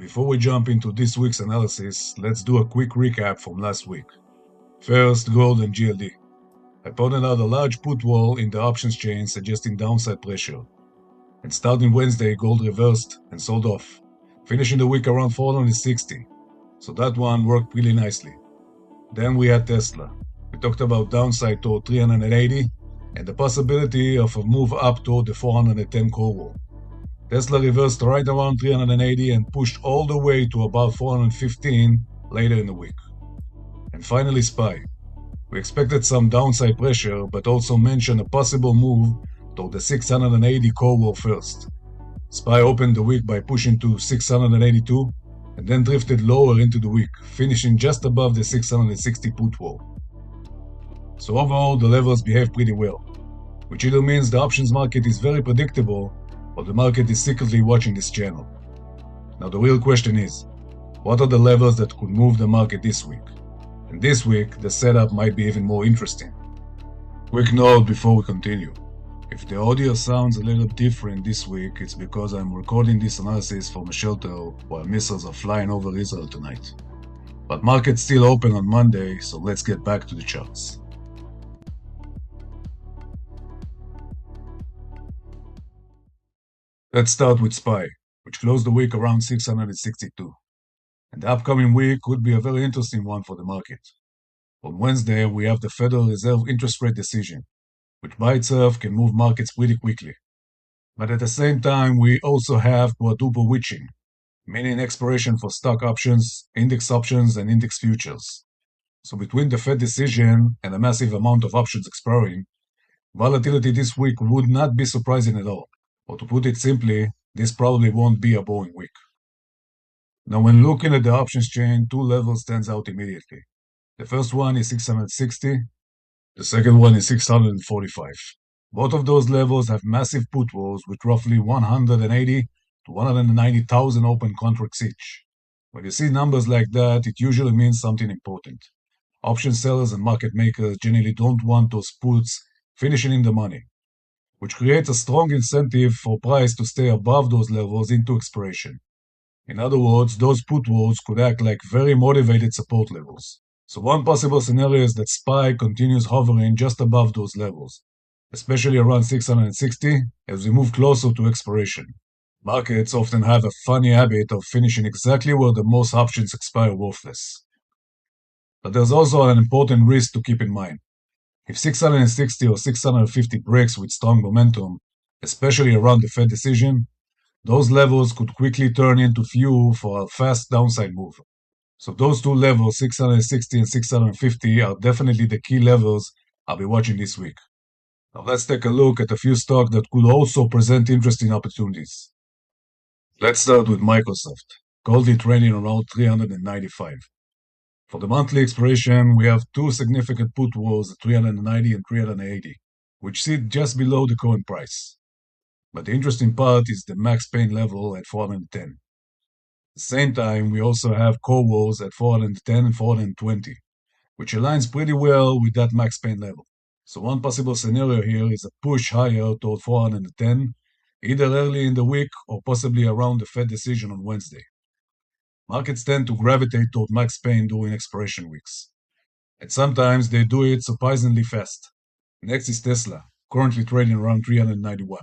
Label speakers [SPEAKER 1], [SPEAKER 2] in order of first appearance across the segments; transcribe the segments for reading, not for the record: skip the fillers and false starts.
[SPEAKER 1] Before we jump into this week's analysis, let's do a quick recap from last week. First, gold and GLD. I pointed out a large put wall in the options chain suggesting downside pressure. And starting Wednesday, gold reversed and sold off, finishing the week around 460. So that one worked really nicely. Then we had Tesla. We talked about downside toward 380 and the possibility of a move up toward the 410 core wall. Tesla reversed right around 380 and pushed all the way to about 415 later in the week. And finally SPY. We expected some downside pressure, but also mentioned a possible move toward the 680 core wall first. SPY opened the week by pushing to 682 and then drifted lower into the week, finishing just above the 660 put wall. So overall, the levels behave pretty well, which either means the options market is very predictable or the market is secretly watching this channel. Now the real question is, what are the levels that could move the market this week? And this week, the setup might be even more interesting. Quick note before we continue. If the audio sounds a little different this week, it's because I'm recording this analysis from a shelter while missiles are flying over Israel tonight. But markets still open on Monday, so let's get back to the charts. Let's start with SPY, which closed the week around 662. And the upcoming week could be a very interesting one for the market. On Wednesday, we have the Federal Reserve interest rate decision, which by itself can move markets pretty quickly. But at the same time, we also have Quadruple Witching, meaning expiration for stock options, index options, and index futures. So between the Fed decision and a massive amount of options expiring, volatility this week would not be surprising at all. Or to put it simply, this probably won't be a boring week. Now when looking at the options chain, two levels stands out immediately. The first one is 660, the second one is 645. Both of those levels have massive put walls with roughly 180 to 190,000 open contracts each. When you see numbers like that, it usually means something important. Option sellers and market makers generally don't want those puts finishing in the money, which creates a strong incentive for price to stay above those levels into expiration. In other words, those put walls could act like very motivated support levels. So one possible scenario is that SPY continues hovering just above those levels, especially around 660 as we move closer to expiration. Markets often have a funny habit of finishing exactly where the most options expire worthless. But there's also an important risk to keep in mind. If 660 or 650 breaks with strong momentum, especially around the Fed decision, those levels could quickly turn into fuel for a fast downside move. So those two levels, 660 and 650, are definitely the key levels I'll be watching this week. Now let's take a look at a few stocks that could also present interesting opportunities. Let's start with Microsoft, currently trading around 395. For the monthly expiration, we have two significant put walls at 390 and 380, which sit just below the current price. But the interesting part is the max pain level at 410. At the same time, we also have core walls at 410 and 420, which aligns pretty well with that max pain level. So one possible scenario here is a push higher toward 410, either early in the week or possibly around the Fed decision on Wednesday. Markets tend to gravitate toward max pain during expiration weeks, and sometimes they do it surprisingly fast. Next is Tesla, currently trading around 391.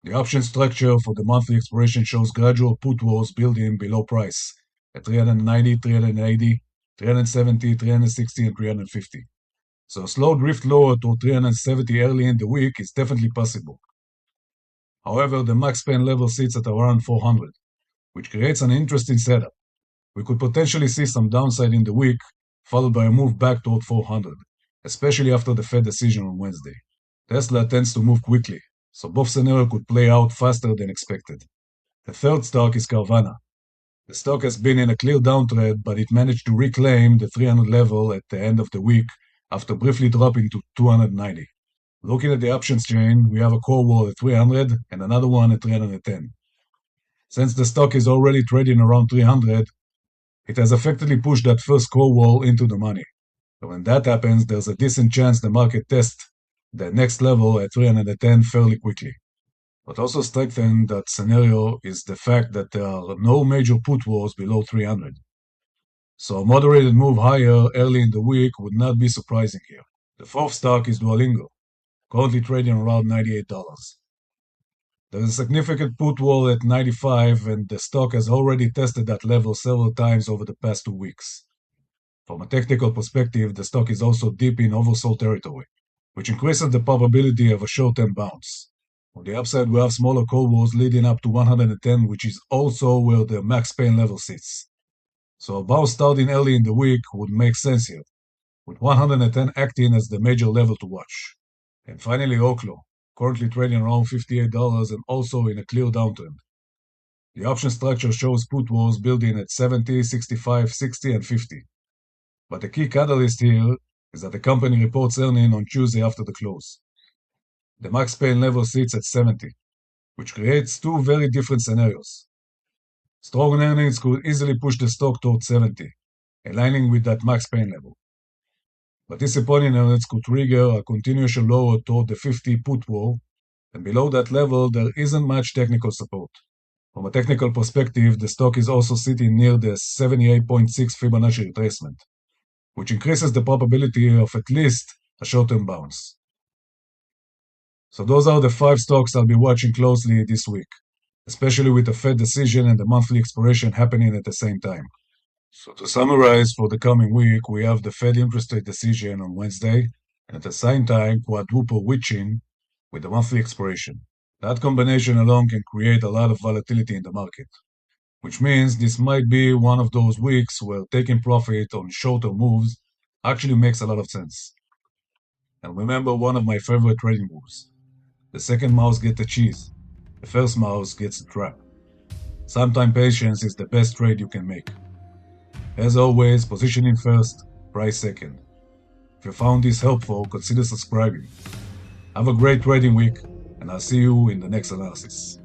[SPEAKER 1] The option structure for the monthly expiration shows gradual put walls building below price at 390, 380, 370, 360, and 350. So a slow drift lower to 370 early in the week is definitely possible. However, the max pain level sits at around 400, which creates an interesting setup. We could potentially see some downside in the week, followed by a move back toward 400, especially after the Fed decision on Wednesday. Tesla tends to move quickly, so both scenarios could play out faster than expected. The third stock is Carvana. The stock has been in a clear downtrend, but it managed to reclaim the 300 level at the end of the week after briefly dropping to 290. Looking at the options chain, we have a core wall at 300 and another one at 310. Since the stock is already trading around 300, it has effectively pushed that first core wall into the money. So when that happens, there's a decent chance the market tests the next level at 310 fairly quickly. What also strengthens that scenario is the fact that there are no major put wars below 300. So a moderated move higher early in the week would not be surprising here. The fourth stock is Duolingo, currently trading around $98. There is a significant put wall at 95, and the stock has already tested that level several times over the past 2 weeks. From a technical perspective, the stock is also deep in oversold territory, which increases the probability of a short-term bounce. On the upside, we have smaller call walls leading up to 110, which is also where the max pain level sits. So a bounce starting early in the week would make sense here, with 110 acting as the major level to watch. And finally, OKLO, currently trading around $58 and also in a clear downtrend. The option structure shows put walls building at 70, 65, 60, and 50. But the key catalyst here is that the company reports earnings on Tuesday after the close. The max pain level sits at 70, which creates two very different scenarios. Strong earnings could easily push the stock towards 70, aligning with that max pain level. But disappointing earnings could trigger a continuation lower toward the 50 put wall, and below that level there isn't much technical support. From a technical perspective, the stock is also sitting near the 78.6 Fibonacci retracement, which increases the probability of at least a short-term bounce. So those are the 5 stocks I'll be watching closely this week, especially with the Fed decision and the monthly expiration happening at the same time. So to summarize, for the coming week, we have the Fed interest rate decision on Wednesday, and at the same time, Quadruple Witching with the monthly expiration. That combination alone can create a lot of volatility in the market, which means this might be one of those weeks where taking profit on shorter moves actually makes a lot of sense. And remember one of my favorite trading moves. The second mouse gets the cheese. The first mouse gets the trap. Sometimes patience is the best trade you can make. As always, positioning first, price second. If you found this helpful, consider subscribing. Have a great trading week, and I'll see you in the next analysis.